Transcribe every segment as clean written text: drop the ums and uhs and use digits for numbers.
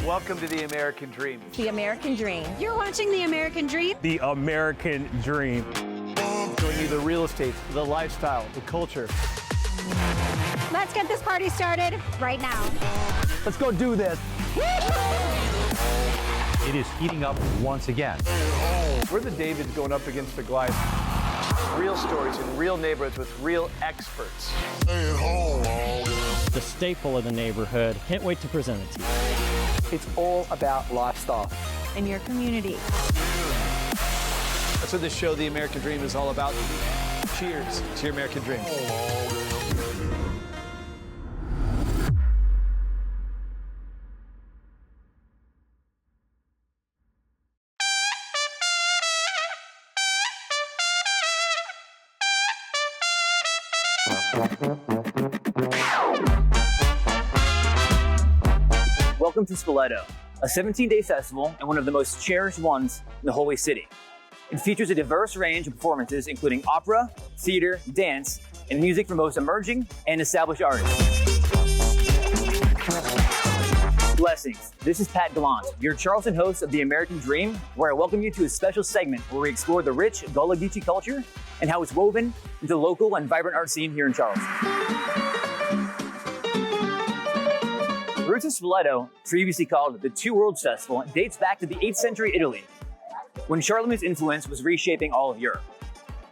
Welcome to the American Dream. The American Dream. You're watching The American Dream? The American Dream. Showing you the real estate, the lifestyle, the culture. Let's get this party started right now. Let's go do this. It is heating up once again. We're the Davids going up against the Goliath. Real stories in real neighborhoods with real experts. The staple of the neighborhood. Can't wait to present it to you. It's all about lifestyle. In your community. That's what this show, The American Dream, is all about. Cheers to your American Dream. Welcome to Spoleto, a 17-day festival and one of the most cherished ones in the Holy City. It features a diverse range of performances including opera, theater, dance, and music from both emerging and established artists. Blessings, this is Pat Gallant, your Charleston host of The American Dream, where I welcome you to a special segment where we explore the rich Gullah Geechee culture and how it's woven into the local and vibrant art scene here in Charleston. The roots of Spoleto, previously called the Two Worlds Festival, dates back to the 8th century Italy, when Charlemagne's influence was reshaping all of Europe.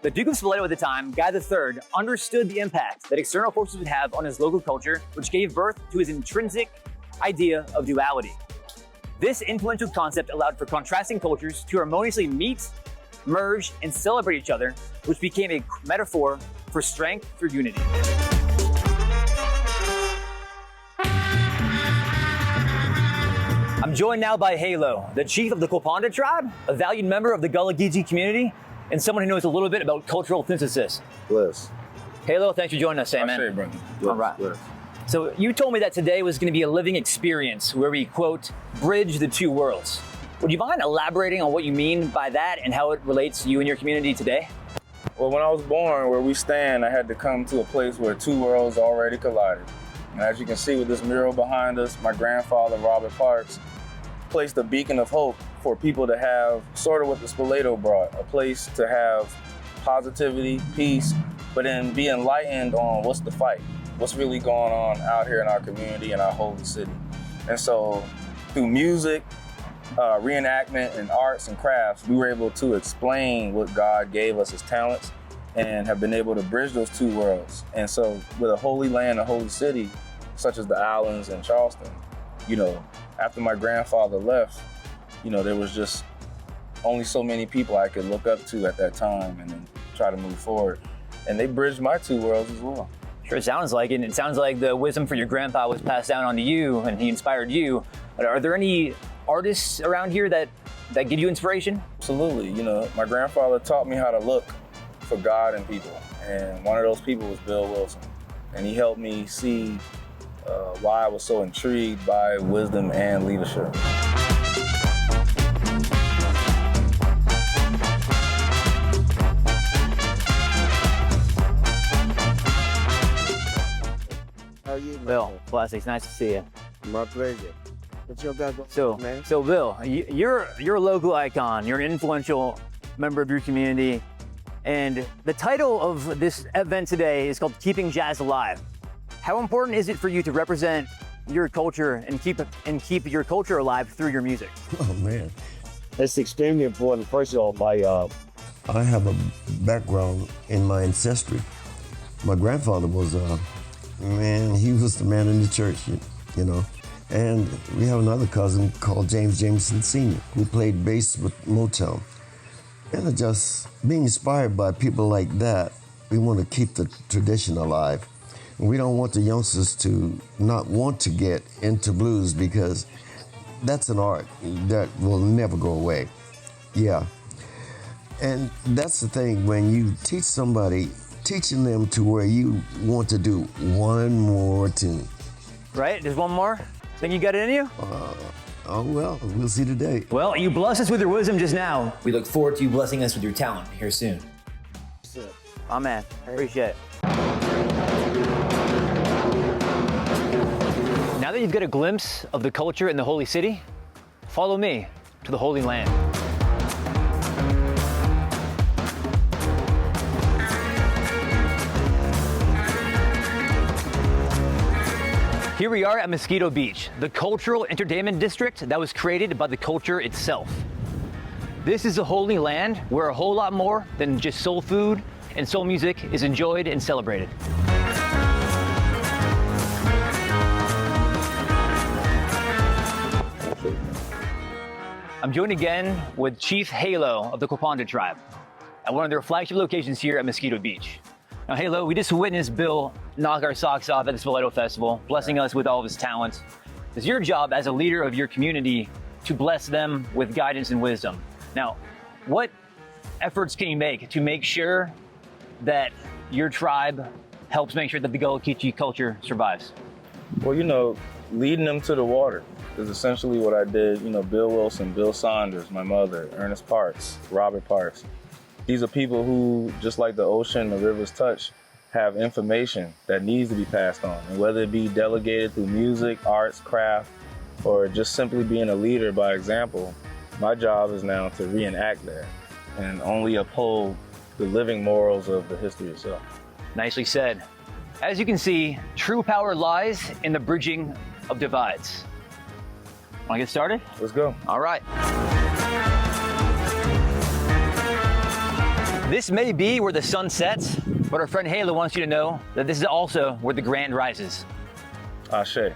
The Duke of Spoleto at the time, Guy III, understood the impact that external forces would have on his local culture, which gave birth to his intrinsic idea of duality. This influential concept allowed for contrasting cultures to harmoniously meet, merge, and celebrate each other, which became a metaphor for strength through unity. I'm joined now by Halo, the chief of the Quaponda Tribe, a valued member of the Gullah Geechee community, and someone who knows a little bit about cultural synthesis. Bless. Halo, thanks for joining us, man. Bless. All right. Bless. So you told me that today was going to be a living experience where we, quote, bridge the two worlds. Would you mind elaborating on what you mean by that and how it relates to you and your community today? Well, when I was born, where we stand, I had to come to a place where two worlds already collided. And as you can see with this mural behind us, my grandfather, Robert Parks, placed a beacon of hope for people to have sort of what the Spoleto brought, a place to have positivity, peace, but then be enlightened on what's the fight, what's really going on out here in our community and our holy city. And so through music, reenactment, and arts and crafts, we were able to explain what God gave us as talents and have been able to bridge those two worlds. And so with a holy land, a holy city, such as the islands and Charleston, you know, after my grandfather left, you know, there was just only so many people I could look up to at that time and then try to move forward. And they bridged my two worlds as well. Sure sounds like it. And it sounds like the wisdom from your grandpa was passed down onto you and he inspired you. Are there any artists around here that give you inspiration? Absolutely. You know, my grandfather taught me how to look for God in people. And one of those people was Bill Wilson. And he helped me see why I was so intrigued by wisdom and leadership. How are you, Bill, blessings, nice to see you. My pleasure. What's your guys man? So Bill, you're a local icon. You're an influential member of your community. And the title of this event today is called Keeping Jazz Alive. How important is it for you to represent your culture and keep your culture alive through your music? Oh man, that's extremely important. First of all, I have a background in my ancestry. My grandfather was he was the man in the church, you know. And we have another cousin called James Jameson Sr., who played bass with Motown. And just being inspired by people like that, we want to keep the tradition alive. We don't want the youngsters to not want to get into blues because that's an art that will never go away. Yeah. And that's the thing, when you teach somebody, teaching them to where you want to do one more tune. Right, there's one more? Think you got it in you? Oh well, we'll see today. Well, you blessed us with your wisdom just now. We look forward to you blessing us with your talent here soon. Amen. Appreciate it. Now Now that you've got a glimpse of the culture in the Holy City, follow me to the Holy Land. Here we are at Mosquito Beach, the cultural entertainment district that was created by the culture itself. This is a holy land where a whole lot more than just soul food and soul music is enjoyed and celebrated. I'm joined again with Chief Halo of the Quaponda Tribe at one of their flagship locations here at Mosquito Beach. Now, Halo, we just witnessed Bill knock our socks off at the Spoleto Festival, blessing us with all of his talents. It's your job as a leader of your community to bless them with guidance and wisdom. Now, what efforts can you make to make sure that your tribe helps make sure that the Gullah Geechee culture survives? Well, you know, leading them to the water is essentially what I did. You know, Bill Wilson, Bill Saunders, my mother, Ernest Parks, Robert Parks. These are people who, just like the ocean, the rivers touch, have information that needs to be passed on. And whether it be delegated through music, arts, craft, or just simply being a leader by example, my job is now to reenact that and only uphold the living morals of the history itself. Nicely said. As you can see, true power lies in the bridging of divides. Want to get started? Let's go. All right. This may be where the sun sets, but our friend Halo wants you to know that this is also where the grand rises. Ashe.